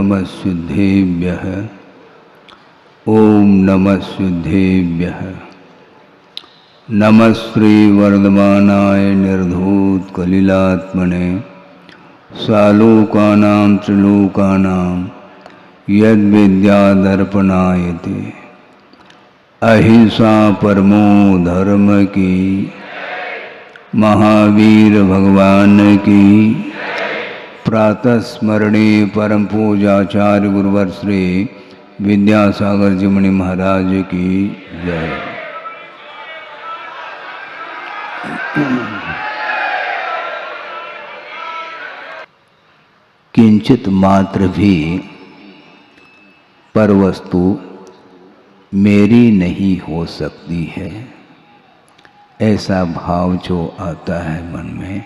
नमस्युद्धेभ्यः। ओम नमस्युद्धेभ्यः। नमः श्री वर्धमानाय निर्धूतकलिलात्मने सालोकानां त्रिलोकानां यद्विद्यादर्पणायते। अहिंसा परमो धर्म की, महावीर भगवान की। प्रातः स्मरणे परम पूजाचार्य गुरुवर श्री विद्यासागर जी मुनि महाराज की जय। किंचित मात्र भी पर वस्तु मेरी नहीं हो सकती है, ऐसा भाव जो आता है मन में,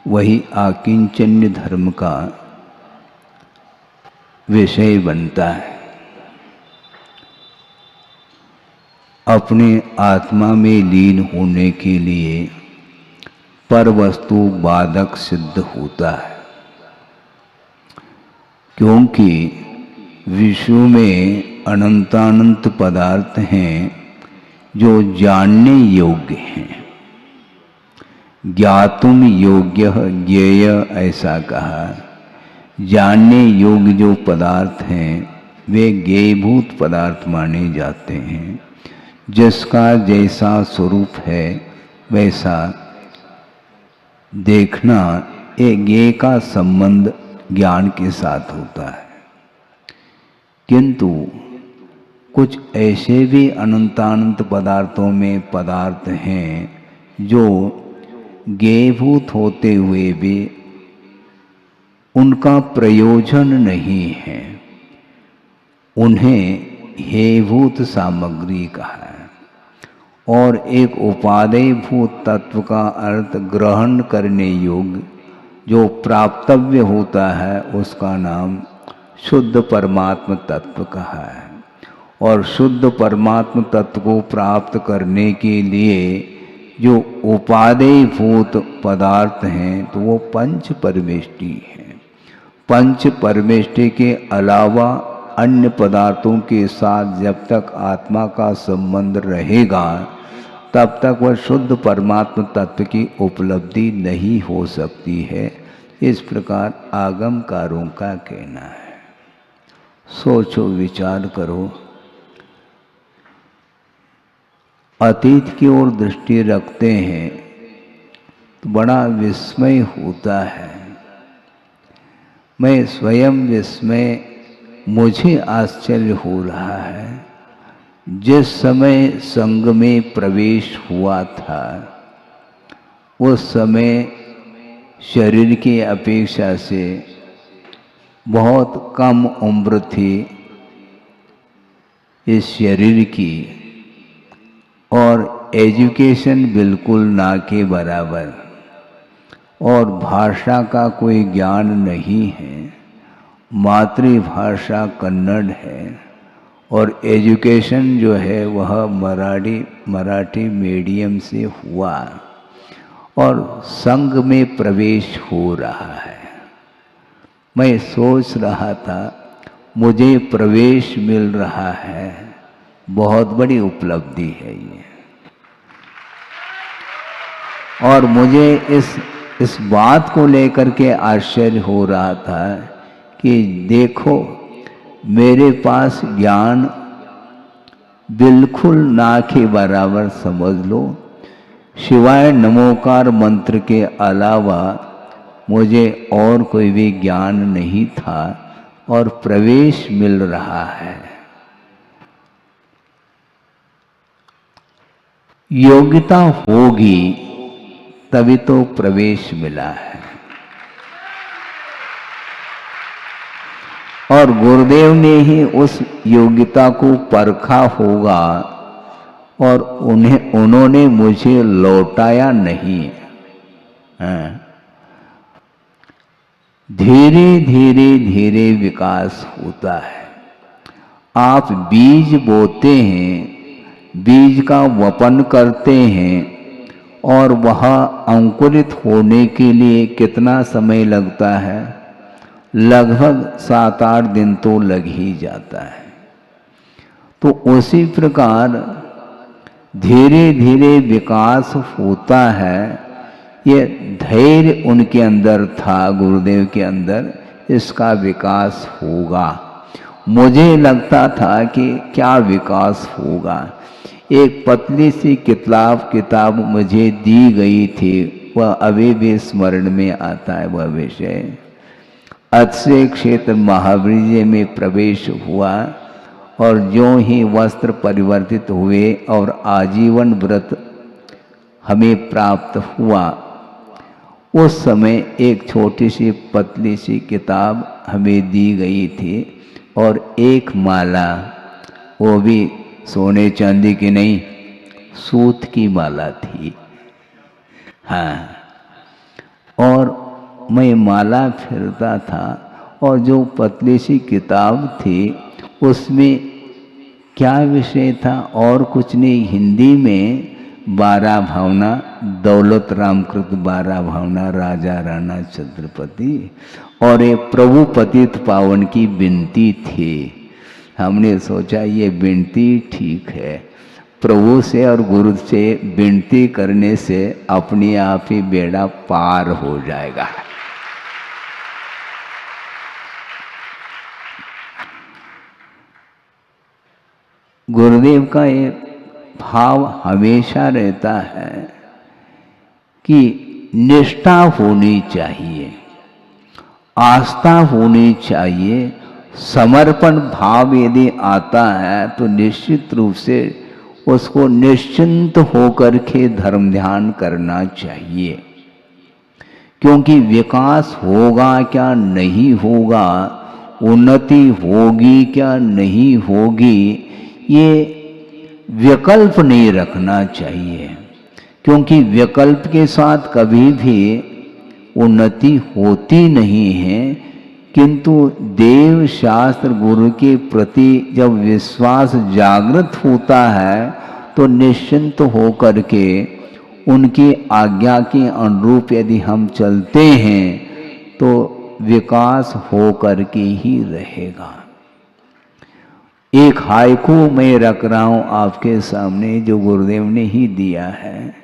वही आकिंचन्य धर्म का विषय बनता है। अपने आत्मा में लीन होने के लिए पर वस्तु बाधक सिद्ध होता है, क्योंकि विश्व में अनंतानंत पदार्थ हैं जो जानने योग्य हैं। ज्ञातुम योग्य ज्ञेय ऐसा कहा। जानने योग्य जो पदार्थ हैं वे ज्ञेयभूत पदार्थ माने जाते हैं। जिसका जैसा स्वरूप है वैसा देखना, एक ज्ञेय का संबंध ज्ञान के साथ होता है। किंतु कुछ ऐसे भी अनंतानंत पदार्थों में पदार्थ हैं जो ज्ञेयभूत होते हुए भी उनका प्रयोजन नहीं है, उन्हें हेयभूत सामग्री कहा है। और एक उपादेयभूत तत्व का अर्थ ग्रहण करने योग्य जो प्राप्तव्य होता है उसका नाम शुद्ध परमात्म तत्व कहा है। और शुद्ध परमात्म तत्व को प्राप्त करने के लिए जो उपादेयभूत पदार्थ हैं तो वो पंच परमेष्टि हैं। पंच परमेष्टि के अलावा अन्य पदार्थों के साथ जब तक आत्मा का संबंध रहेगा तब तक वह शुद्ध परमात्म तत्व की उपलब्धि नहीं हो सकती है। इस प्रकार आगमकारों का कहना है। सोचो, विचार करो। अतीत की ओर दृष्टि रखते हैं तो बड़ा विस्मय होता है। मैं स्वयं विस्मय, मुझे आश्चर्य हो रहा है। जिस समय संघ में प्रवेश हुआ था उस समय शरीर की अपेक्षा से बहुत कम उम्र थी इस शरीर की, और एजुकेशन बिल्कुल ना के बराबर, और भाषा का कोई ज्ञान नहीं है। मातृभाषा कन्नड़ है और एजुकेशन जो है वह मराठी मीडियम से हुआ और संघ में प्रवेश हो रहा है। मैं सोच रहा था मुझे प्रवेश मिल रहा है, बहुत बड़ी उपलब्धि है ये। और मुझे इस बात को लेकर के आश्चर्य हो रहा था कि देखो, मेरे पास ज्ञान बिल्कुल ना के बराबर समझ लो, शिवाय नमोकार मंत्र के अलावा मुझे और कोई भी ज्ञान नहीं था और प्रवेश मिल रहा है। योग्यता होगी तभी तो प्रवेश मिला है। और गुरुदेव ने ही उस योग्यता को परखा होगा और उन्होंने मुझे लौटाया नहीं। धीरे धीरे धीरे विकास होता है। आप बीज बोते हैं, बीज का वपन करते हैं और वह अंकुरित होने के लिए कितना समय लगता है? लगभग 7-8 दिन तो लग ही जाता है। तो उसी प्रकार धीरे धीरे विकास होता है। ये धैर्य उनके अंदर था, गुरुदेव के अंदर, इसका विकास होगा। मुझे लगता था कि क्या विकास होगा। एक पतली सी किताब मुझे दी गई थी, वह अभी भी स्मरण में आता है। वह विषय अक्षय क्षेत्र महावीर्य में प्रवेश हुआ और जो ही वस्त्र परिवर्तित हुए और आजीवन व्रत हमें प्राप्त हुआ, उस समय एक छोटी सी पतली सी किताब हमें दी गई थी और एक माला, वो भी सोने चांदी की नहीं, सूत की माला थी। हाँ, और मैं माला फिरता था और जो पतली सी किताब थी उसमें क्या विषय था और कुछ नहीं, हिंदी में 12 भावना, दौलत रामकृत 12 भावना, राजा राणा छत्रपति, और एक प्रभु पतित पावन की विनती थी। हमने सोचा ये विनती ठीक है, प्रभु से और गुरु से विनती करने से अपने आप ही बेड़ा पार हो जाएगा। गुरुदेव का ये भाव हमेशा रहता है कि निष्ठा होनी चाहिए, आस्था होनी चाहिए। समर्पण भाव यदि आता है तो निश्चित रूप से उसको निश्चिंत होकर के धर्म ध्यान करना चाहिए, क्योंकि विकास होगा क्या नहीं होगा, उन्नति होगी क्या नहीं होगी, ये विकल्प नहीं रखना चाहिए, क्योंकि विकल्प के साथ कभी भी उन्नति होती नहीं है। किंतु देव शास्त्र गुरु के प्रति जब विश्वास जागृत होता है तो निश्चिंत होकर के उनकी आज्ञा के अनुरूप यदि हम चलते हैं तो विकास होकर के ही रहेगा। एक हाइकू मैं रख रहा हूं आपके सामने जो गुरुदेव ने ही दिया है।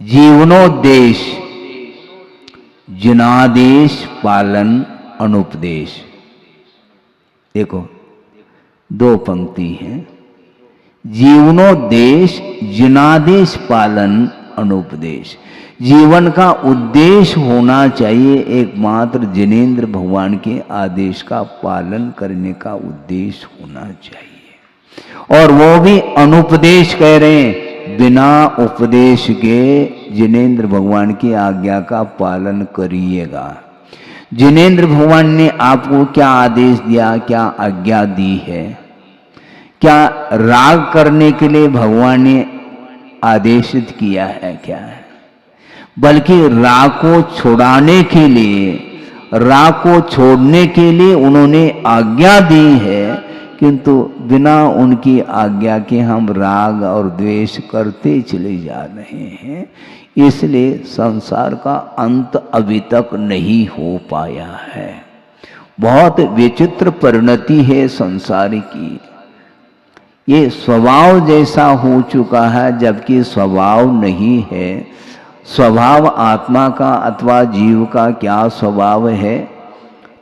जीवनोद्देश जिनादेश पालन अनुपदेश। देखो 2 पंक्ति हैं। जीवनोद्देश जिनादेश पालन अनुपदेश। जीवन का उद्देश्य होना चाहिए एकमात्र जिनेंद्र भगवान के आदेश का पालन करने का उद्देश्य होना चाहिए, और वो भी अनुपदेश कह रहे हैं, बिना उपदेश के जिनेंद्र भगवान की आज्ञा का पालन करिएगा। जिनेंद्र भगवान ने आपको क्या आदेश दिया, क्या आज्ञा दी है? क्या राग करने के लिए भगवान ने आदेशित किया है? क्या है? बल्कि राग को छुड़ाने के लिए, राग को छोड़ने के लिए उन्होंने आज्ञा दी है, किंतु बिना उनकी आज्ञा के हम राग और द्वेष करते चले जा रहे हैं। इसलिए संसार का अंत अभी तक नहीं हो पाया है। बहुत विचित्र परिणति है संसार की। ये स्वभाव जैसा हो चुका है, जबकि स्वभाव नहीं है। स्वभाव आत्मा का अथवा जीव का क्या स्वभाव है?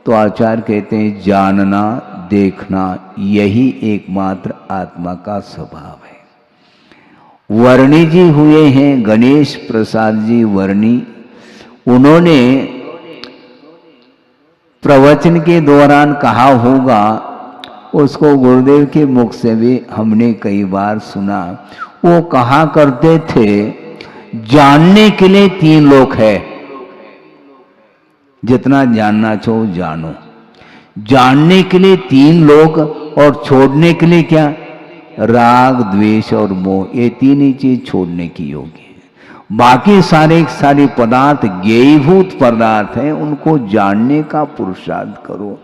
तो आचार्य कहते हैं जानना, देखना, यही एकमात्र आत्मा का स्वभाव है। वर्णी जी हुए हैं, गणेश प्रसाद जी वर्णी, उन्होंने प्रवचन के दौरान कहा होगा, उसको गुरुदेव के मुख से भी हमने कई बार सुना। वो कहा करते थे, जानने के लिए 3 लोग है, जितना जानना चाहो जानो। जानने के लिए 3 लोग और छोड़ने के लिए क्या? राग, द्वेष और मोह, ये 3 ही चीज छोड़ने की योग्य है। बाकी सारे पदार्थ ज्ञेयभूत पदार्थ हैं, उनको जानने का पुरुषार्थ करो।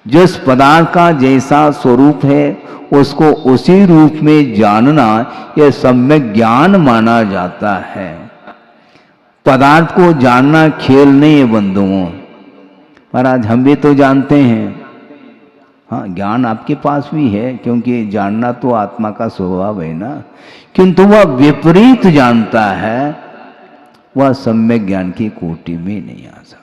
जिस पदार्थ का जैसा स्वरूप है उसको उसी रूप में जानना, यह सम्यक ज्ञान माना जाता है। पदार्थ को जानना खेल नहीं है बंधुओं। महाराज हम भी तो जानते हैं, हाँ ज्ञान आपके पास भी है, क्योंकि जानना तो आत्मा का स्वभाव है ना, किंतु वह विपरीत जानता है, वह सम्यक ज्ञान की कोटि में नहीं आ सकता।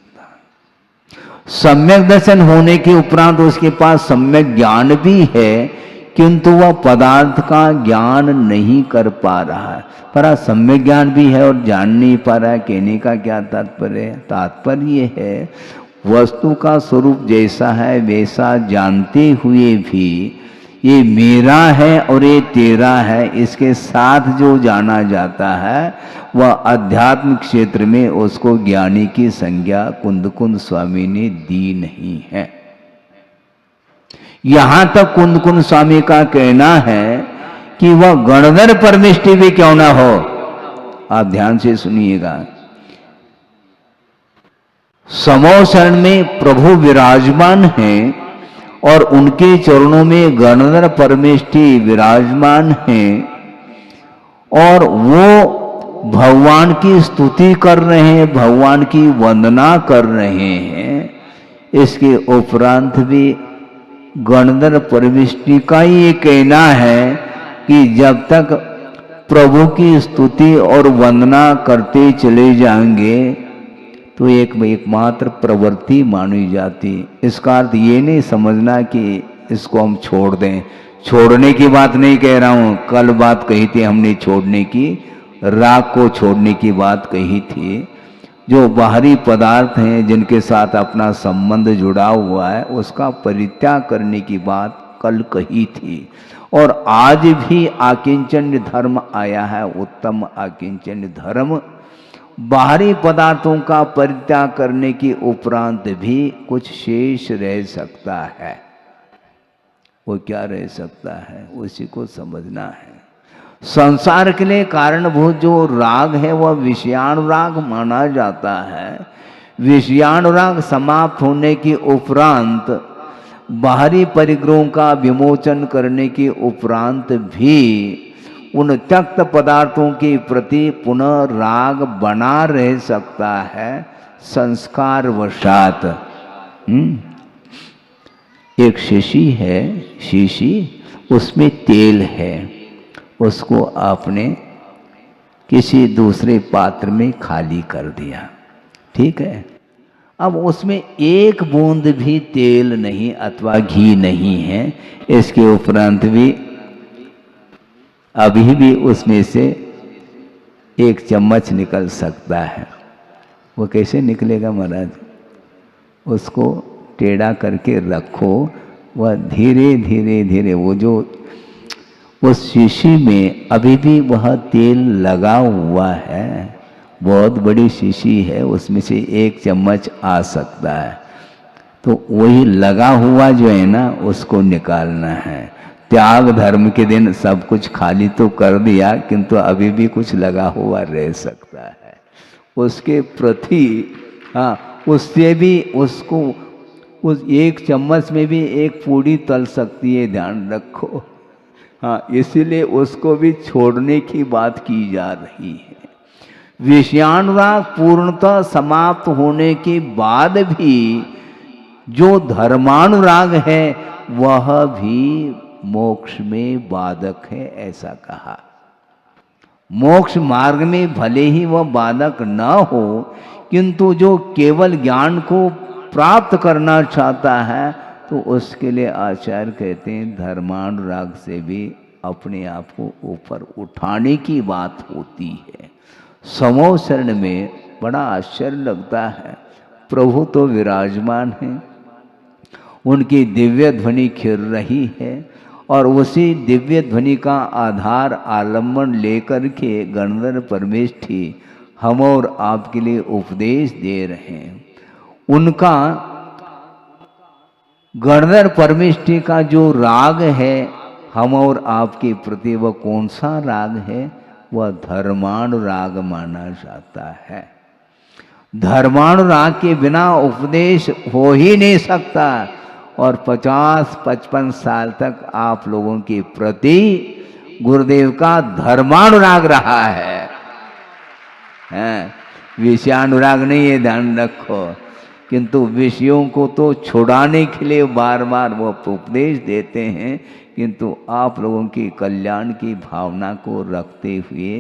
सम्यक दर्शन होने के उपरांत उसके पास सम्यक ज्ञान भी है, किंतु वह पदार्थ का ज्ञान नहीं कर पा रहा है। पर सम्यक ज्ञान भी है और जान नहीं पा रहा है, कहने का क्या तात्पर्य है? तात्पर्य है वस्तु का स्वरूप जैसा है वैसा जानते हुए भी ये मेरा है और ये तेरा है, इसके साथ जो जाना जाता है वह अध्यात्म क्षेत्र में उसको ज्ञानी की संज्ञा कुंद स्वामी ने दी नहीं है। यहां तक कुंद स्वामी का कहना है कि वह गणधर परमिष्टि भी क्यों ना हो। आप ध्यान से सुनिएगा, समो शरण में प्रभु विराजमान हैं और उनके चरणों में गणधर परमेष्टि विराजमान हैं और वो भगवान की स्तुति कर रहे हैं, भगवान की वंदना कर रहे हैं। इसके उपरांत भी गणधर परमेष्टि का ये कहना है कि जब तक प्रभु की स्तुति और वंदना करते चले जाएंगे तो एकमात्र प्रवृत्ति मानी जाती। इसका अर्थ ये नहीं समझना कि इसको हम छोड़ दें। छोड़ने की बात नहीं कह रहा हूँ, कल बात कही थी हमने छोड़ने की, राग को छोड़ने की बात कही थी। जो बाहरी पदार्थ हैं जिनके साथ अपना संबंध जुड़ा हुआ है उसका परित्याग करने की बात कल कही थी। और आज भी आकिंचन्य धर्म आया है, उत्तम आकिंचन्य धर्म। बाहरी पदार्थों का परित्याग करने के उपरांत भी कुछ शेष रह सकता है। वो क्या रह सकता है उसी को समझना है। संसार के लिए कारणभूत जो राग है वह विषयानुराग माना जाता है। विषयानुराग समाप्त होने के उपरांत बाहरी परिग्रहों का विमोचन करने के उपरांत भी उन त्यक्त पदार्थों के प्रति पुनः राग बना रह सकता है संस्कार वशात। एक शीशी है, शीशी उसमें तेल है, उसको आपने किसी दूसरे पात्र में खाली कर दिया, ठीक है। अब उसमें एक बूंद भी तेल नहीं अथवा घी नहीं है। इसके उपरांत भी अभी भी उसमें से एक चम्मच निकल सकता है। वो कैसे निकलेगा महाराज? उसको टेढ़ा करके रखो, वह धीरे धीरे धीरे वो जो उस शीशी में अभी भी वह तेल लगा हुआ है। बहुत बड़ी शीशी है, उसमें से एक चम्मच आ सकता है। तो वही लगा हुआ जो है ना उसको निकालना है। त्याग धर्म के दिन सब कुछ खाली तो कर दिया, किंतु अभी भी कुछ लगा हुआ रह सकता है। उसके प्रति उससे भी उसको उस एक चम्मच में भी एक पूड़ी तल सकती है, ध्यान रखो। इसीलिए उसको भी छोड़ने की बात की जा रही है। विषयानुराग पूर्णतः समाप्त होने के बाद भी जो धर्मानुराग है वह भी मोक्ष में बाधक है, ऐसा कहा। मोक्ष मार्ग में भले ही वह बाधक न हो, किंतु जो केवल ज्ञान को प्राप्त करना चाहता है तो उसके लिए आचार्य कहते हैं धर्मानुराग से भी अपने आप को ऊपर उठाने की बात होती है। समो शरण में बड़ा आश्चर्य लगता है। प्रभु तो विराजमान हैं, उनकी दिव्य ध्वनि खिर रही है और उसी दिव्य ध्वनि का आधार आलम्बन लेकर के गणधर परमेष्ठी हम और आपके लिए उपदेश दे रहे हैं। उनका गणधर परमेष्ठी का जो राग है हम और आपके प्रति, वह कौन सा राग है? वह धर्मानुराग माना जाता है। धर्मानुराग के बिना उपदेश हो ही नहीं सकता। और 50-55 साल तक आप लोगों के प्रति गुरुदेव का धर्मानुराग रहा है। विषयानुराग नहीं है, ध्यान रखो। किंतु विषयों को तो छुड़ाने के लिए बार बार वो उपदेश देते हैं, किंतु आप लोगों की कल्याण की भावना को रखते हुए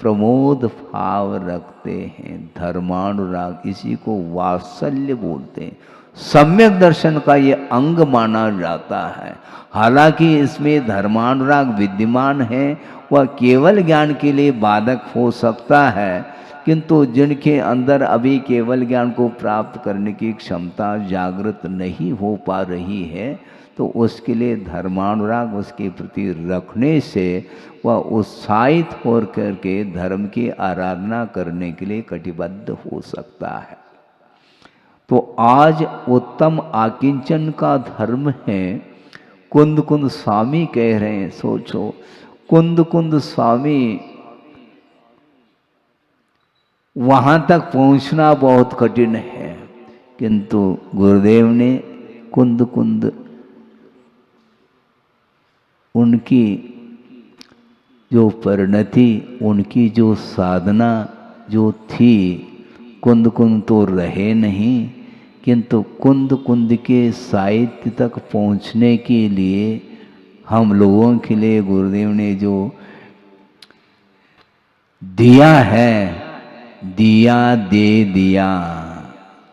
प्रमोद भाव रखते हैं, धर्मानुराग, इसी को वात्सल्य बोलते हैं। सम्यक दर्शन का ये अंग माना जाता है। हालांकि इसमें धर्मानुराग विद्यमान है, वह केवल ज्ञान के लिए बाधक हो सकता है, किंतु जिनके अंदर अभी केवल ज्ञान को प्राप्त करने की क्षमता जागृत नहीं हो पा रही है, तो उसके लिए धर्मानुराग उसके प्रति रखने से वह उत्साहित हो करके धर्म की आराधना करने के लिए कटिबद्ध हो सकता है। तो आज उत्तम आकिंचन का धर्म है। कुंद कुंद स्वामी कह रहे हैं, सोचो, कुंद कुंद स्वामी वहाँ तक पहुँचना बहुत कठिन है, किंतु गुरुदेव ने कुंद कुंद उनकी जो परिणति, उनकी जो साधना जो थी, कुंद कुंद तो रहे नहीं, किंतु कुंद कुंद के साहित्य तक पहुँचने के लिए हम लोगों के लिए गुरुदेव ने जो दिया है, दिया दे दिया,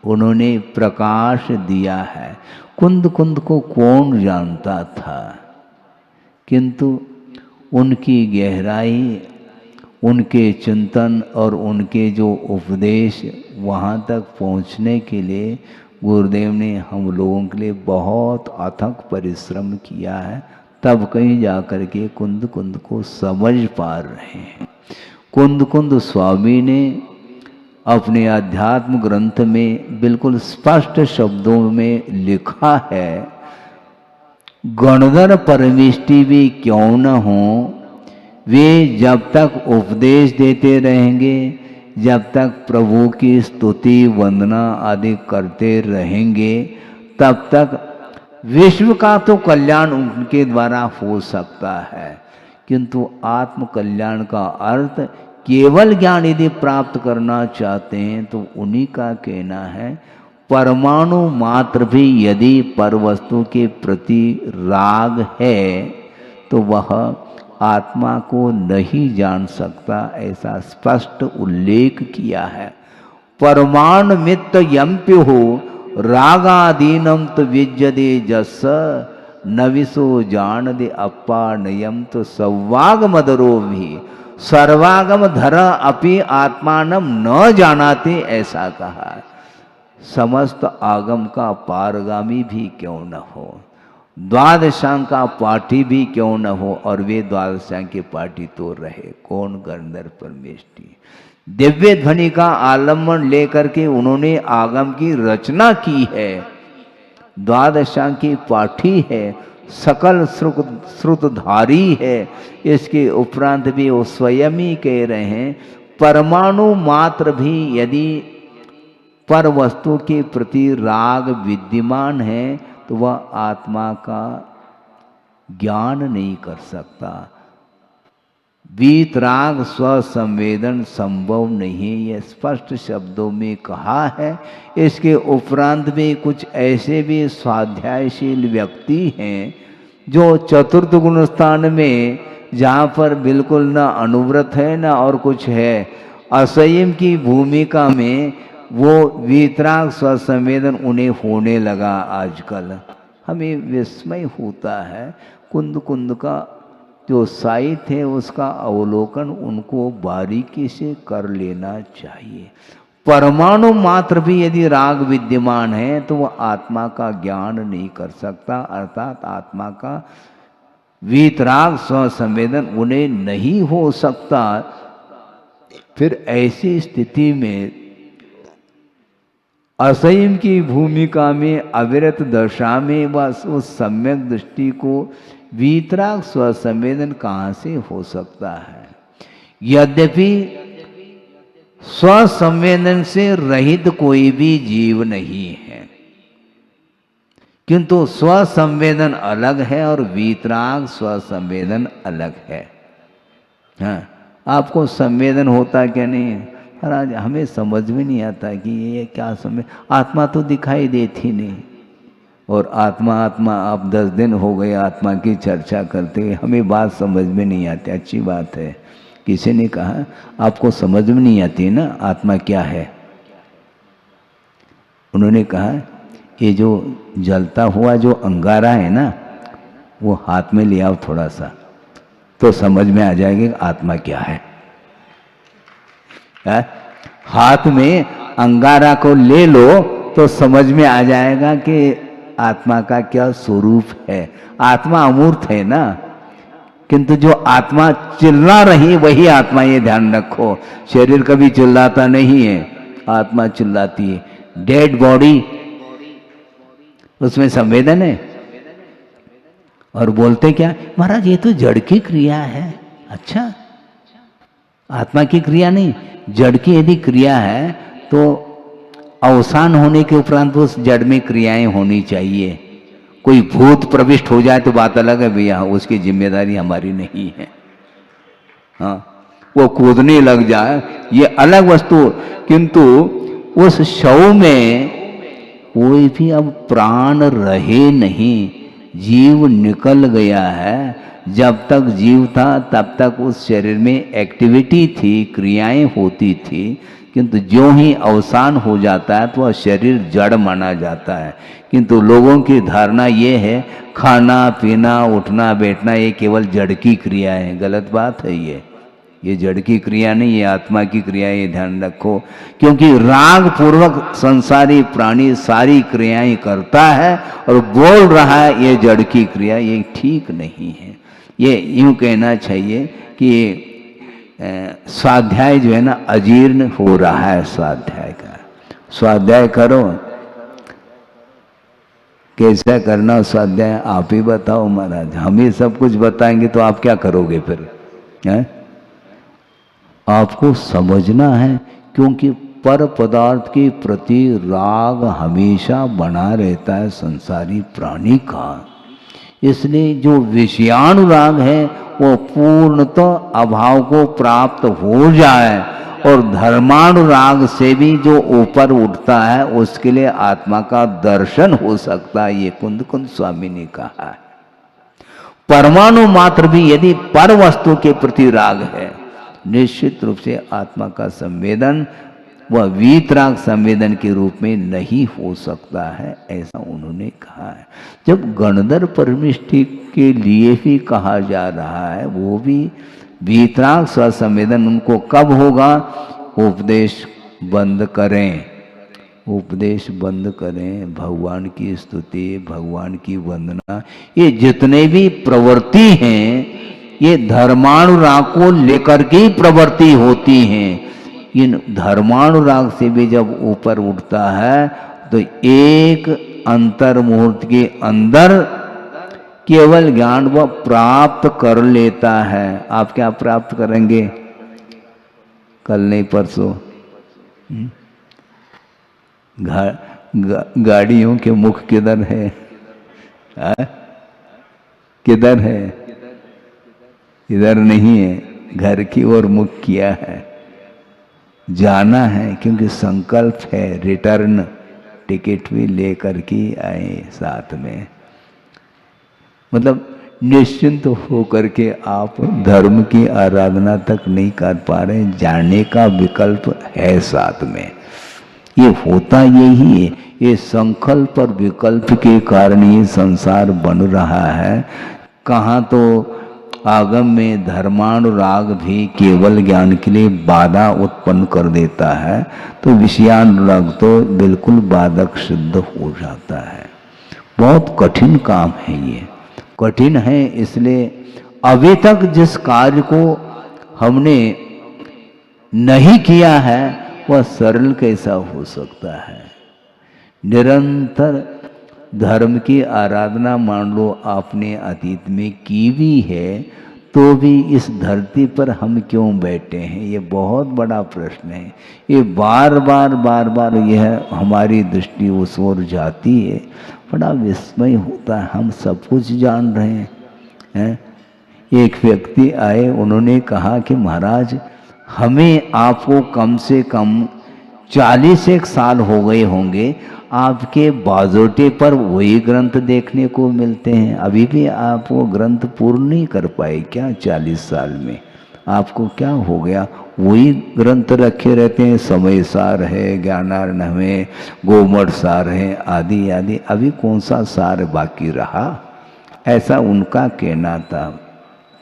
उन्होंने प्रकाश दिया है। कुंद कुंद को कौन जानता था, किंतु उनकी गहराई, उनके चिंतन और उनके जो उपदेश, वहाँ तक पहुँचने के लिए गुरुदेव ने हम लोगों के लिए बहुत अथक परिश्रम किया है, तब कहीं जाकर के कुंद कुंद को समझ पा रहे हैं। कुंद कुंद स्वामी ने अपने अध्यात्म ग्रंथ में बिल्कुल स्पष्ट शब्दों में लिखा है, गणधर परमिष्टि भी क्यों न हो, वे जब तक उपदेश देते रहेंगे, जब तक प्रभु की स्तुति वंदना आदि करते रहेंगे, तब तक विश्व का तो कल्याण उनके द्वारा हो सकता है, किंतु आत्म कल्याण का अर्थ केवल ज्ञान यदि प्राप्त करना चाहते हैं तो उन्हीं का कहना है, परमाणु मात्र भी यदि परवस्तु के प्रति राग है तो वह आत्मा को नहीं जान सकता, ऐसा स्पष्ट उल्लेख किया है। परमाणु मित्त यम्प्यो हो रागादीनम तो विज्यदे जस, नविसो जान दे अप्पा नयम तो सौवाग मदरो भी, सर्वागम धर अपि आत्मानम न जानाते, ऐसा कहा। समस्त आगम का पारगामी भी क्यों न हो, द्वादशांग का पाठी भी क्यों न हो, और वे द्वादशांग के पाठी तो रहे कौन, गंधर्व परमेष्टि। दिव्य ध्वनि का आलम्बन लेकर के उन्होंने आगम की रचना की है, द्वादशांग की पाठी है, सकल श्रुतधारी है। इसके उपरांत भी वो स्वयं ही कह रहे हैं, परमाणु मात्र भी यदि पर वस्तु के प्रति राग विद्यमान है तो वह आत्मा का ज्ञान नहीं कर सकता। वीतराग स्वसंवेदन संभव नहीं, यह स्पष्ट शब्दों में कहा है। इसके उपरांत भी कुछ ऐसे भी स्वाध्यायशील व्यक्ति हैं जो चतुर्थ गुण स्थान में, जहाँ पर बिल्कुल न अनुव्रत है न और कुछ है, असंयम की भूमिका में वो वीतराग स्वसंवेदन उन्हें होने लगा। आजकल हमें विस्मय होता है, कुंद कुंद का जो साहित्य है उसका अवलोकन उनको बारीकी से कर लेना चाहिए। परमाणु मात्र भी यदि राग विद्यमान है तो वह आत्मा का ज्ञान नहीं कर सकता, अर्थात आत्मा का वीतराग स्वसंवेदन उन्हें नहीं हो सकता। फिर ऐसी स्थिति में असंयम की भूमिका में अविरत दशा में बस उस सम्यक दृष्टि को वीतराग स्वसंवेदन कहाँ से हो सकता है। यद्यपि स्वसंवेदन से रहित कोई भी जीव नहीं है, किंतु स्वसंवेदन अलग है और वीतराग स्वसंवेदन अलग है। हाँ, आपको संवेदन होता क्या नहीं, महाराज हमें समझ में नहीं आता कि ये क्या समझ, आत्मा तो दिखाई देती नहीं, और आत्मा आत्मा आप 10 दिन हो गए आत्मा की चर्चा करते हुए, हमें बात समझ में नहीं आती। अच्छी बात है, किसी ने कहा आपको समझ में नहीं आती ना आत्मा क्या है। उन्होंने कहा ये जो जलता हुआ जो अंगारा है ना, वो हाथ में ले आओ थोड़ा सा, तो समझ में आ जाएगी आत्मा क्या है। हाथ में अंगारा को ले लो तो समझ में आ जाएगा कि आत्मा का क्या स्वरूप है। आत्मा अमूर्त है ना, किंतु जो आत्मा चिल्ला रही वही आत्मा, ये ध्यान रखो। शरीर कभी चिल्लाता नहीं है, आत्मा चिल्लाती है। डेड बॉडी, उसमें संवेदन है, और बोलते क्या महाराज ये तो जड़ की क्रिया है। अच्छा, आत्मा की क्रिया नहीं, जड़ की यदि क्रिया है तो अवसान होने के उपरांत उस जड़ में क्रियाएं होनी चाहिए। कोई भूत प्रविष्ट हो जाए तो बात अलग है भैया, उसकी जिम्मेदारी हमारी नहीं है। हाँ, वो कूदने लग जाए ये अलग वस्तु, किंतु उस शव में कोई भी अब प्राण रहे नहीं, जीव निकल गया है। जब तक जीव था तब तक उस शरीर में एक्टिविटी थी, क्रियाएं होती थी, किंतु जो ही अवसान हो जाता है तो वह शरीर जड़ माना जाता है। किंतु लोगों की धारणा ये है खाना पीना उठना बैठना ये केवल जड़ की क्रिया है। गलत बात है ये जड़ की क्रिया नहीं, ये आत्मा की क्रिया, ये ध्यान रखो। क्योंकि राग पूर्वक संसारी प्राणी सारी क्रियाएं करता है और बोल रहा है ये जड़ की क्रिया, ये ठीक नहीं है। ये यूं कहना चाहिए कि स्वाध्याय जो है ना अजीर्ण हो रहा है। स्वाध्याय का स्वाध्याय करो, कैसा करना स्वाध्याय आप ही बताओ महाराज। हम ही सब कुछ बताएंगे तो आप क्या करोगे फिर है? आपको समझना है, क्योंकि पर पदार्थ के प्रति राग हमेशा बना रहता है संसारी प्राणी का। इसलिए जो विषयानुराग है वो पूर्णतः अभाव को प्राप्त हो जाए, और धर्मानुराग से भी जो ऊपर उठता है उसके लिए आत्मा का दर्शन हो सकता है। ये कुंद कुंद स्वामी ने कहा है। परमाणु मात्र भी यदि पर वस्तु के प्रति राग है, निश्चित रूप से आत्मा का संवेदन वह वीतराग संवेदन के रूप में नहीं हो सकता है, ऐसा उन्होंने कहा है। जब गणधर परमिष्टि के लिए ही कहा जा रहा है, वो भी वीतराग स्वसंवेदन उनको कब होगा? उपदेश बंद करें, उपदेश बंद करें, भगवान की स्तुति भगवान की वंदना, ये जितने भी प्रवृत्ति हैं ये धर्मानुराग को लेकर के प्रवृत्ति होती हैं। इन धर्मानुराग से भी जब ऊपर उठता है तो एक अंतर मुहूर्त के अंदर केवल ज्ञान वह प्राप्त कर लेता है। आप क्या प्राप्त करेंगे? कल नहीं परसों गाड़ियों के मुख किधर है? किधर है? इधर नहीं है, घर की ओर मुख किया है। जाना है क्योंकि संकल्प है, रिटर्न टिकट भी लेकर के आए साथ में। मतलब निश्चिंत होकर के आप धर्म की आराधना तक नहीं कर पा रहे, जाने का विकल्प है साथ में। ये होता यही है, ये संकल्प और विकल्प के कारण ये संसार बन रहा है। कहाँ तो आगम में धर्मानुराग भी केवल ज्ञान के लिए बाधा उत्पन्न कर देता है, तो विषयानुराग तो बिल्कुल बाधक सिद्ध हो जाता है। बहुत कठिन काम है ये, कठिन है। इसलिए अभी तक जिस कार्य को हमने नहीं किया है वह सरल कैसा हो सकता है? निरंतर धर्म की आराधना मान लो आपने अतीत में की भी है, तो भी इस धरती पर हम क्यों बैठे हैं? ये बहुत बड़ा प्रश्न है। ये बार बार यह हमारी दृष्टि उस ओर जाती है, बड़ा विस्मय होता है। हम सब कुछ जान रहे हैं। एक व्यक्ति आए, उन्होंने कहा कि महाराज हमें आपको कम से कम 41 साल हो गए होंगे, आपके बाजोटे पर वही ग्रंथ देखने को मिलते हैं। अभी भी आप वो ग्रंथ पूर्ण नहीं कर पाए क्या 40 साल में? आपको क्या हो गया? वही ग्रंथ रखे रहते हैं, समय सार है, ज्ञानार्णव है, गोमठ सार है, आदि आदि। अभी कौन सा सार बाकी रहा? ऐसा उनका कहना था।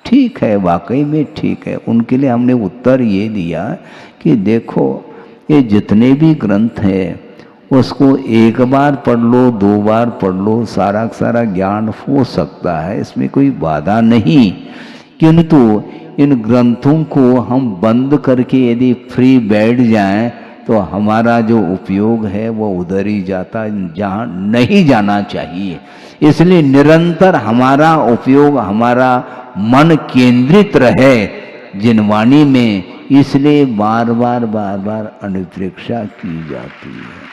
ठीक है, वाकई में ठीक है। उनके लिए हमने उत्तर ये दिया कि देखो, ये जितने भी ग्रंथ हैं उसको एक बार पढ़ लो, 2 बार पढ़ लो, सारा सारा ज्ञान हो सकता है, इसमें कोई बाधा नहीं। किंतु इन ग्रंथों को हम बंद करके यदि फ्री बैठ जाएं तो हमारा जो उपयोग है वो उधर ही जाता, जहाँ नहीं जाना चाहिए। इसलिए निरंतर हमारा उपयोग, हमारा मन केंद्रित रहे जिनवाणी में, इसलिए बार बार अनुप्रेक्षा की जाती है।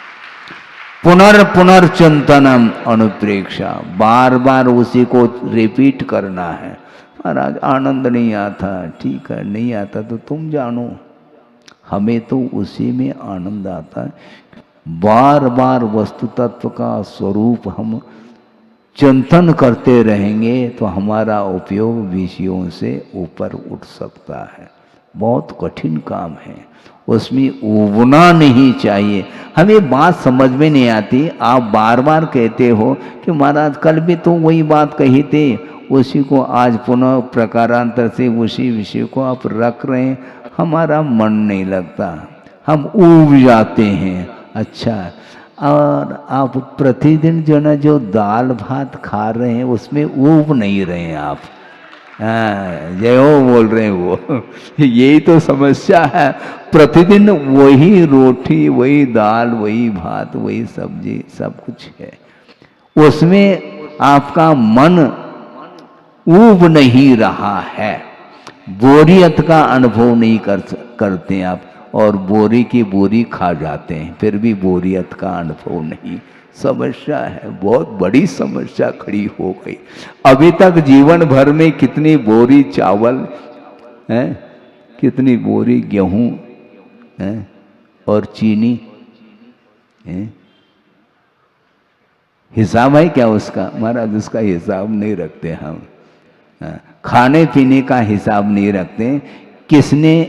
पुनर्चिंतनम अनुप्रेक्षा, बार बार उसी को रिपीट करना है। महाराज आनंद नहीं आता, ठीक है, नहीं आता तो तुम जानो, हमें तो उसी में आनंद आता है। बार बार वस्तु तत्व का स्वरूप हम चिंतन करते रहेंगे तो हमारा उपयोग विषयों से ऊपर उठ सकता है। बहुत कठिन काम है, उसमें उबना नहीं चाहिए। हमें बात समझ में नहीं आती, आप बार बार कहते हो कि महाराज कल भी तो वही बात कही थी, उसी को आज पुनः प्रकारांतर से उसी विषय को आप रख रहे हैं, हमारा मन नहीं लगता, हम ऊब जाते हैं। अच्छा, और आप प्रतिदिन जो ना जो दाल भात खा रहे हैं उसमें ऊब नहीं रहे हैं आप। जय हो बोल रहे हैं वो यही तो समस्या है। प्रतिदिन वही रोटी, वही दाल, वही भात, वही सब्जी, सब कुछ है, उसमें आपका मन ऊब नहीं रहा है, बोरियत का अनुभव नहीं करते आप, और बोरी की बोरी खा जाते हैं फिर भी बोरियत का अनुभव नहीं। समस्या है, बहुत बड़ी समस्या खड़ी हो गई। अभी तक जीवन भर में कितनी बोरी चावल है, कितनी बोरी गेहूं है और चीनी है, हिसाब है क्या उसका? महाराज उसका हिसाब नहीं रखते हम। खाने पीने का हिसाब नहीं रखते, किसने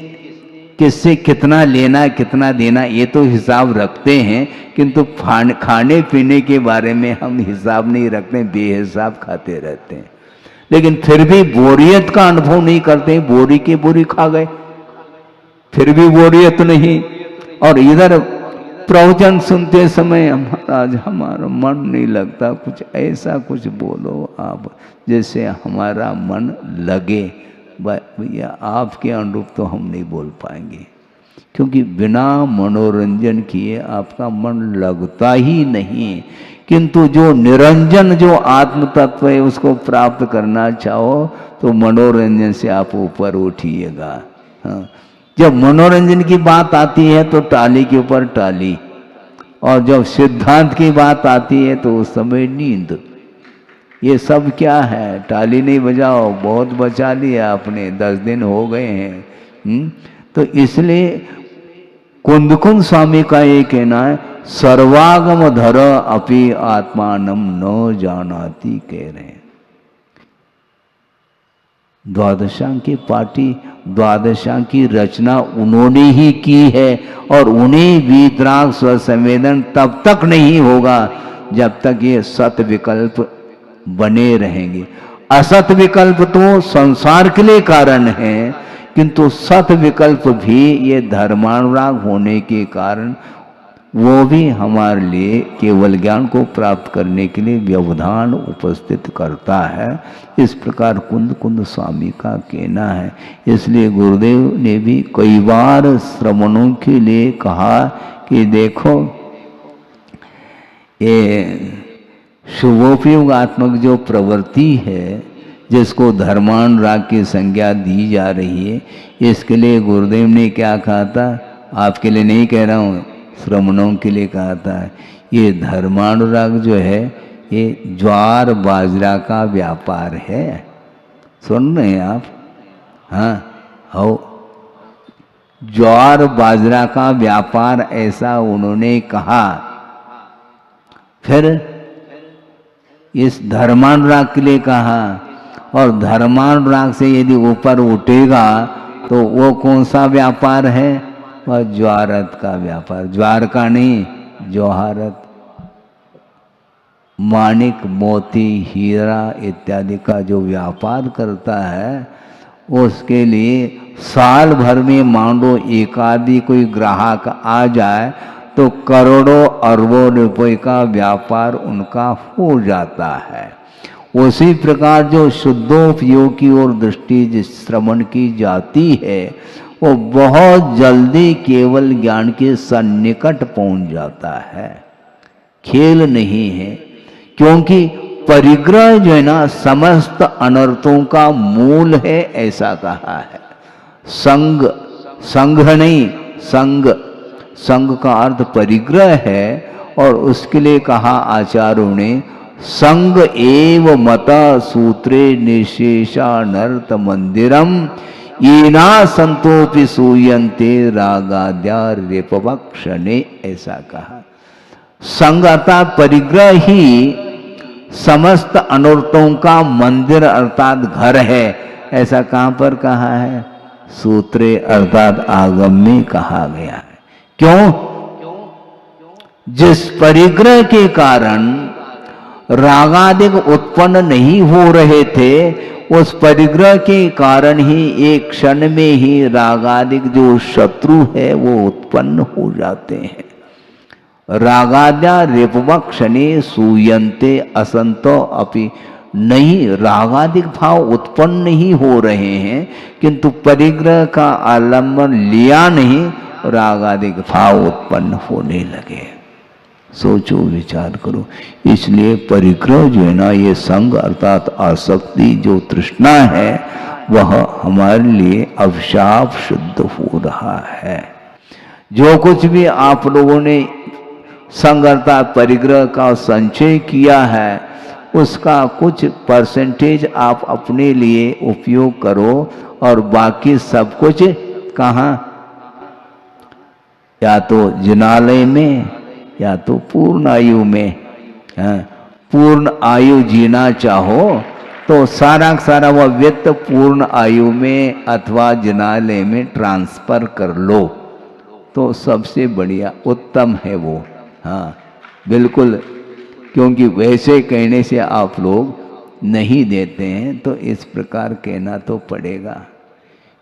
किससे कितना लेना कितना देना ये तो हिसाब रखते हैं, किंतु खाने पीने के बारे में हम हिसाब नहीं रखते, बेहिसाब खाते रहते हैं। लेकिन फिर भी बोरियत का अनुभव नहीं करते, बोरी की बोरी खा गए फिर भी बोरियत नहीं। और इधर प्रवचन सुनते समय महाराज हमारा मन नहीं लगता, कुछ ऐसा कुछ बोलो आप जैसे हमारा मन लगे। भैया आपके अनुरूप तो हम नहीं बोल पाएंगे, क्योंकि बिना मनोरंजन किए आपका मन लगता ही नहीं। किंतु जो निरंजन, जो आत्म तत्व है उसको प्राप्त करना चाहो तो मनोरंजन से आप ऊपर उठिएगा। हाँ, जब मनोरंजन की बात आती है तो टाली के ऊपर टाली, और जब सिद्धांत की बात आती है तो उस समय नींद। ये सब क्या है? टाली नहीं बजाओ, बहुत बचा लिया आपने, 10 दिन हो गए हैं। तो इसलिए कुंदकुंद स्वामी का ये कहना है, सर्वागम धर अपि आत्मानम न जानाति, कह रहे हैं। द्वादशांकी पार्टी, द्वादशांकी रचना उन्होंने ही की है, और उन्हें वीतराग स्व संवेदन तब तक नहीं होगा जब तक ये सत विकल्प बने रहेंगे। असत विकल्प तो संसार के लिए कारण है, किंतु सत विकल्प भी ये धर्मानुराग होने के कारण वो भी हमारे लिए केवल ज्ञान को प्राप्त करने के लिए व्यवधान उपस्थित करता है। इस प्रकार कुंद स्वामी का कहना है। इसलिए गुरुदेव ने भी कई बार श्रवणों के लिए कहा कि देखो, ये शुभोपयोगात्मक जो प्रवृत्ति है, जिसको धर्मानुराग की संज्ञा दी जा रही है, इसके लिए गुरुदेव ने क्या कहा था? आपके लिए नहीं कह रहा हूँ, श्रमणों के लिए कहा था, ये धर्मानुराग जो है ये ज्वार बाजरा का व्यापार है। सुन रहे हैं आप? हाँ, हो ज्वार बाजरा का व्यापार, ऐसा उन्होंने कहा। फिर इस धर्मानुराग के लिए कहा, और धर्मानुराग से यदि ऊपर उठेगा तो वो कौन सा व्यापार है? वह ज्वारत का व्यापार, ज्वार का नहीं, जौहरत, माणिक मोती हीरा इत्यादि का जो व्यापार करता है, उसके लिए साल भर में मान लो एक आदि कोई ग्राहक आ जाए तो करोड़ों अरबों रुपए का व्यापार उनका हो जाता है। उसी प्रकार जो शुद्धोपयोग की ओर दृष्टि जिस श्रवण की जाती है, वो बहुत जल्दी केवल ज्ञान के सन्निकट पहुंच जाता है, खेल नहीं है। क्योंकि परिग्रह जो है ना, समस्त अनर्थों का मूल है, ऐसा कहा है। संग, संघ नहीं, संग, संग का अर्थ परिग्रह है, और उसके लिए कहा आचार्यों ने, संग एव मत सूत्रे निशेषानर्थ मंदिरम ईना संतोपि सूयन्ते रागाद्या रेपवक्षणे, ऐसा कहा। संग अर्थात परिग्रह ही समस्त अनर्थों का मंदिर अर्थात घर है, ऐसा कहां पर कहा है? सूत्रे अर्थात आगम में कहा गया है। क्यों? जिस परिग्रह के कारण रागादिक उत्पन्न नहीं हो रहे थे, उस परिग्रह के कारण ही एक क्षण में ही रागादिक जो शत्रु है वो उत्पन्न हो जाते हैं। रागाद्या रेपवक्षणे सूयन्ते असंतो अपि, नहीं रागादिक भाव उत्पन्न नहीं हो रहे हैं, किंतु परिग्रह का आलम्बन लिया नहीं, रागादिक भाव उत्पन्न होने लगे। सोचो, विचार करो। इसलिए परिग्रह जो है ना, ये संग अर्थात आसक्ति जो तृष्णा है, वह हमारे लिए अभिशाप शुद्ध हो रहा है। जो कुछ भी आप लोगों ने संग अर्थात परिग्रह का संचय किया है, उसका कुछ परसेंटेज आप अपने लिए उपयोग करो, और बाकी सब कुछ कहाँ? या तो जिनालय में, या तो पूर्ण आयु में। पूर्ण आयु जीना चाहो तो सारा सारा वह वित्त पूर्ण आयु में अथवा जिनालय में ट्रांसफर कर लो, तो सबसे बढ़िया उत्तम है वो। हाँ बिल्कुल, क्योंकि वैसे कहने से आप लोग नहीं देते हैं, तो इस प्रकार कहना तो पड़ेगा।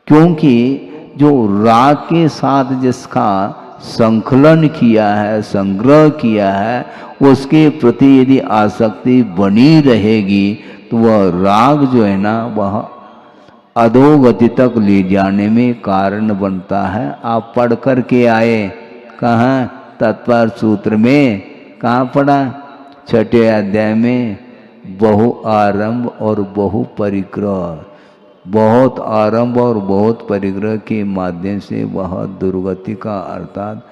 क्योंकि जो राग के साथ जिसका संकलन किया है, संग्रह किया है, उसके प्रति यदि आसक्ति बनी रहेगी तो वह राग जो है ना, वह अधोगति तक ले जाने में कारण बनता है। आप पढ़ कर के आए कहाँ? तत्पर सूत्र में कहाँ पढ़ा? छठे अध्याय में, बहु आरंभ और बहु परिग्रह। बहुत आरंभ और बहुत परिग्रह के माध्यम से वह दुर्गति का अर्थात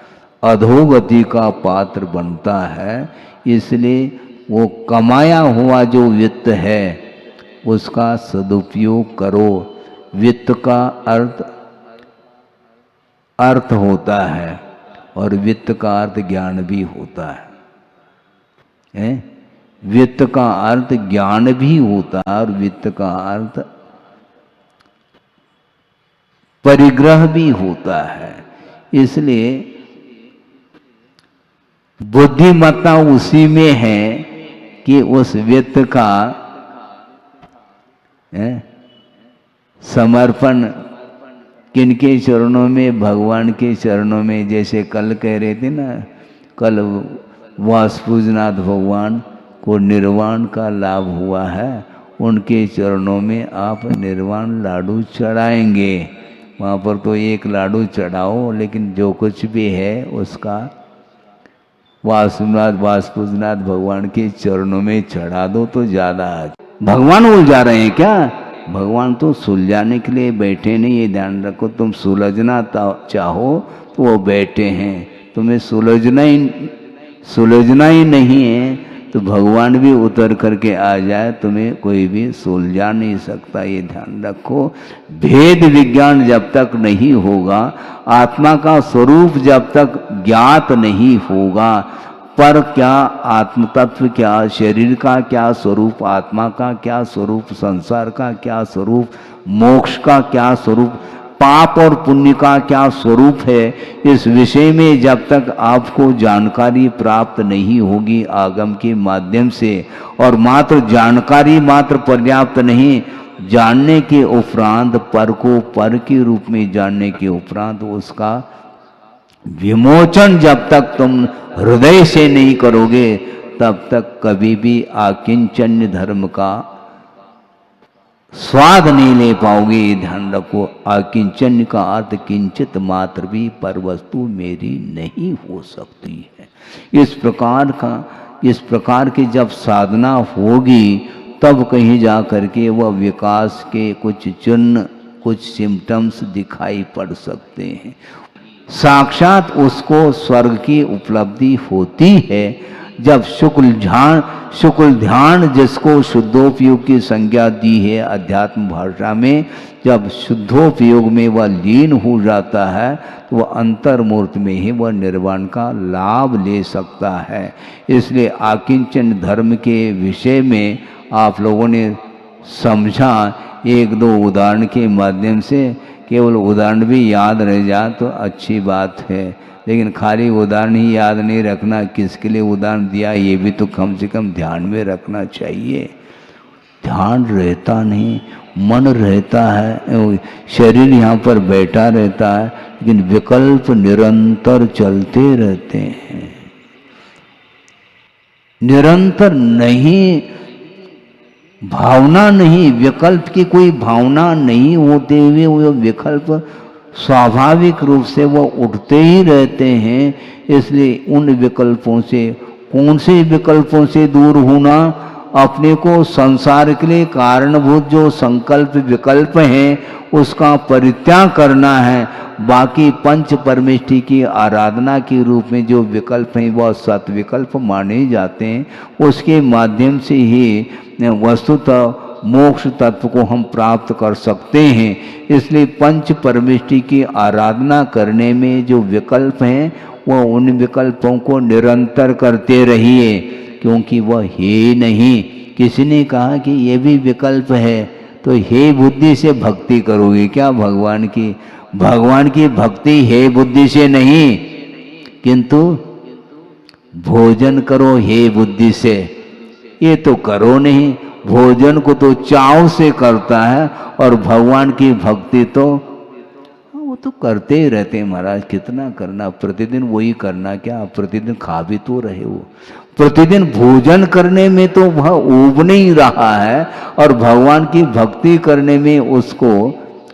अधोगति का पात्र बनता है। इसलिए वो कमाया हुआ जो वित्त है उसका सदुपयोग करो। वित्त का अर्थ होता है, और वित्त का अर्थ ज्ञान भी होता है। वित्त का अर्थ ज्ञान भी होता है, और वित्त का अर्थ परिग्रह भी होता है। इसलिए बुद्धिमत्ता उसी में है कि उस वित्त का समर्पण किनके चरणों में? भगवान के चरणों में। जैसे कल कह रहे थे ना, कल वासुपूजनाथ भगवान को निर्वाण का लाभ हुआ है, उनके चरणों में आप निर्वाण लाडू चढ़ाएंगे। वहाँ पर तो एक लाडू चढ़ाओ, लेकिन जो कुछ भी है उसका वासुपूजनाथ भगवान के चरणों में चढ़ा दो तो ज़्यादा। भगवान उलझा रहे हैं क्या? भगवान तो सुलझाने के लिए बैठे नहीं, ये ध्यान रखो। तुम सुलझना चाहो तो वो बैठे हैं, तुम्हें सुलझना ही नहीं है तो भगवान भी उतर करके आ जाए, तुम्हें कोई भी सुलझा नहीं सकता। ये ध्यान रखो, भेद विज्ञान जब तक नहीं होगा, आत्मा का स्वरूप जब तक ज्ञात नहीं होगा, पर क्या आत्म तत्व, क्या शरीर का क्या स्वरूप, आत्मा का क्या स्वरूप, संसार का क्या स्वरूप, मोक्ष का क्या स्वरूप, पाप और पुण्य का क्या स्वरूप है, इस विषय में जब तक आपको जानकारी प्राप्त नहीं होगी आगम के माध्यम से, और मात्र जानकारी मात्र पर्याप्त नहीं, जानने के उपरांत पर को पर के रूप में जानने के उपरांत उसका विमोचन जब तक तुम हृदय से नहीं करोगे, तब तक कभी भी आकिंचन्य धर्म का स्वाद नहीं ले पाओगे। ध्यान रखो, आकिंचन्य का अर्थ किंचित मात्र भी पर वस्तु मेरी नहीं हो सकती है। इस प्रकार की जब साधना होगी, तब कहीं जा करके वह विकास के कुछ चिन्ह, कुछ सिम्टम्स दिखाई पड़ सकते हैं। साक्षात उसको स्वर्ग की उपलब्धि होती है जब शुक्ल ध्यान जिसको शुद्धोपयोग की संज्ञा दी है अध्यात्म भाषा में, जब शुद्धोपयोग में वह लीन हो जाता है, तो वह अंतर्मूर्त में ही वह निर्वाण का लाभ ले सकता है। इसलिए आकिंचन धर्म के विषय में आप लोगों ने समझा, एक दो उदाहरण के माध्यम से, केवल उदाहरण भी याद रह जाए तो अच्छी बात है, लेकिन खाली उदाहरण ही याद नहीं रखना, किसके लिए उदाहरण दिया ये भी तो कम से कम ध्यान में रखना चाहिए। ध्यान रहता नहीं, मन रहता है, शरीर यहाँ पर बैठा रहता है, लेकिन विकल्प निरंतर चलते रहते हैं। निरंतर नहीं, भावना नहीं, विकल्प की कोई भावना नहीं होते हुए वो विकल्प स्वाभाविक रूप से वो उठते ही रहते हैं। इसलिए उन विकल्पों से, कौन से विकल्पों से दूर होना, अपने को संसार के लिए कारणभूत जो संकल्प विकल्प हैं उसका परित्याग करना है। बाकी पंच परमेष्टि की आराधना के रूप में जो विकल्प हैं वह सत विकल्प माने जाते हैं, उसके माध्यम से ही वस्तुतः मोक्ष तत्व को हम प्राप्त कर सकते हैं। इसलिए पंच परमेष्टि की आराधना करने में जो विकल्प हैं वह उन विकल्पों को निरंतर करते रहिए, क्योंकि वह है नहीं। किसी ने कहा कि ये भी विकल्प है, तो हे बुद्धि से भक्ति करोगे क्या भगवान की? भगवान की भक्ति हे बुद्धि से नहीं, किंतु भोजन करो हे बुद्धि से, ये तो करो नहीं। भोजन को तो चाव से करता है, और भगवान की भक्ति तो वो तो करते ही रहते हैं महाराज। कितना करना, प्रतिदिन वही करना क्या, प्रतिदिन खा भी तो रहे हो। प्रतिदिन भोजन करने में तो वह ऊब नहीं रहा है, और भगवान की भक्ति करने में उसको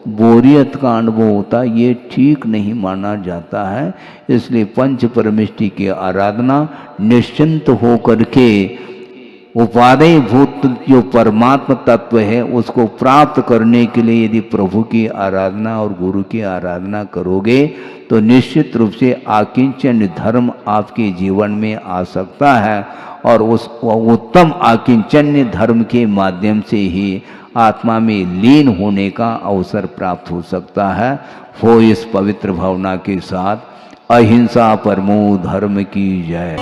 बोरियत का अनुभव होता, ये ठीक नहीं माना जाता है। इसलिए पंच परमेष्टि की आराधना निश्चिंत हो करके उपादेय भूत जो परमात्मा तत्व है उसको प्राप्त करने के लिए यदि प्रभु की आराधना और गुरु की आराधना करोगे, तो निश्चित रूप से आकिंचन धर्म आपके जीवन में आ सकता है, और उस उत्तम आकिंचन्य धर्म के माध्यम से ही आत्मा में लीन होने का अवसर प्राप्त हो सकता है। हो इस पवित्र भावना के साथ अहिंसा परमो धर्म की जय।